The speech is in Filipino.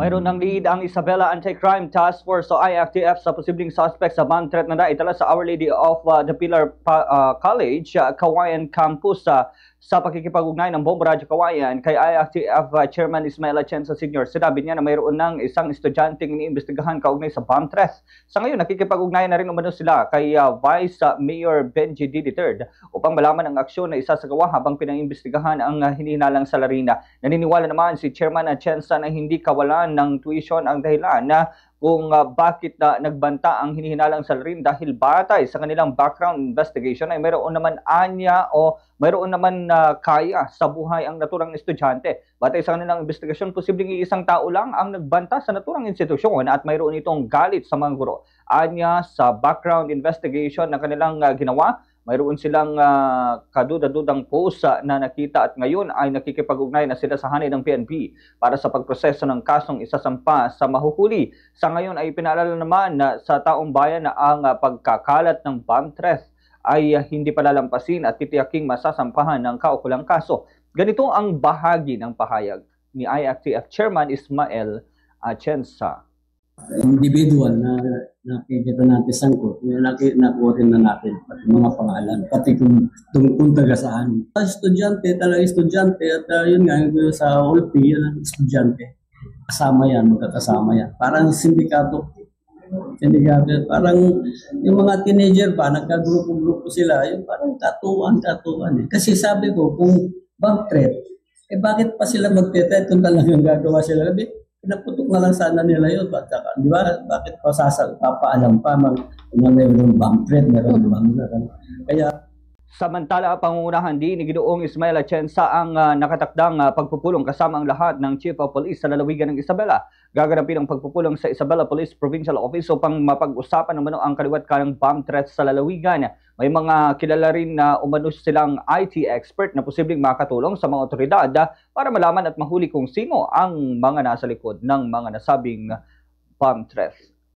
Mayroon ng lead ang Isabela Anti-Crime Task Force o IACTF sa posibleng suspect sa bomb threat na naitala sa Our Lady of the Pillar College, Kawayan Campus sa pakikipag-ugnay ng Bomba Radyo Kawayan kay IACTF Chairman Ismael Atienza Sr. Sinabi niya na mayroon ng isang estudyanteng iniimbestigahan kaugnay sa bomb threat. Sa ngayon, nakikipag-ugnay na rin umano sila kay Vice Mayor Benji D. III upang malaman ang aksyon na isasagawa habang pinaimbestigahan ang hinihinalang salarina. Naniniwala naman si Chairman Atienza na hindi kawalan ng tuition ang dahilan na kung bakit nagbanta ang hinihinalang salarin dahil batay sa kanilang background investigation ay mayroon naman anya o mayroon naman kaya sa buhay ang naturang estudyante. Batay sa kanilang investigasyon, posibleng isang tao lang ang nagbanta sa naturang institusyon at mayroon itong galit sa mga guro. Anya sa background investigation na kanilang ginawa, mayroon silang kaduda-dudang post na nakita at ngayon ay nakikipag-ugnay na sila sa hanay ng PNP para sa pagproseso ng kasong isasampa sa mahuhuli. Sa ngayon ay pinaalala naman na sa taong bayan na ang pagkakalat ng bomb threat ay hindi palalampasin at titiyaking masasampahan ng kaukulang kaso. Ganito ang bahagi ng pahayag ni IACTF Chairman Ismael Atienza. Individual na nakikita natin sangkot, nakuha rin na natin pati mga pangalan, pati kung taga saan. Estudyante, talaga estudyante at yun nga, sa OLP, yun ang estudyante. Kasama yan, magkakasama yan. Parang sindikato, parang yung mga teenager pa, nagkagrupo-grupo sila, yung parang katuan eh. Kasi sabi ko, kung bomb threat, bakit pa sila mag-threat kung talagang gagawa sila? Pinaputok na lang sana nila yun. Di ba? Bakit pa papaalam pa kung mayroong bomb threat, mayroong bomb threat. Kaya samantala, pangungunahan din ni Ginoong Ismael Atienza ang nakatakdang pagpupulong kasama ang lahat ng Chief of Police sa lalawigan ng Isabela. Gaganapin ang pagpupulong sa Isabela Police Provincial Office upang mapag-usapan naman ang kaliwat kanang bomb threat sa lalawigan. May mga kilala rin na umano silang IT expert na posibleng makatulong sa mga otoridad para malaman at mahuli kung sino ang mga nasa likod ng mga nasabing bomb threat.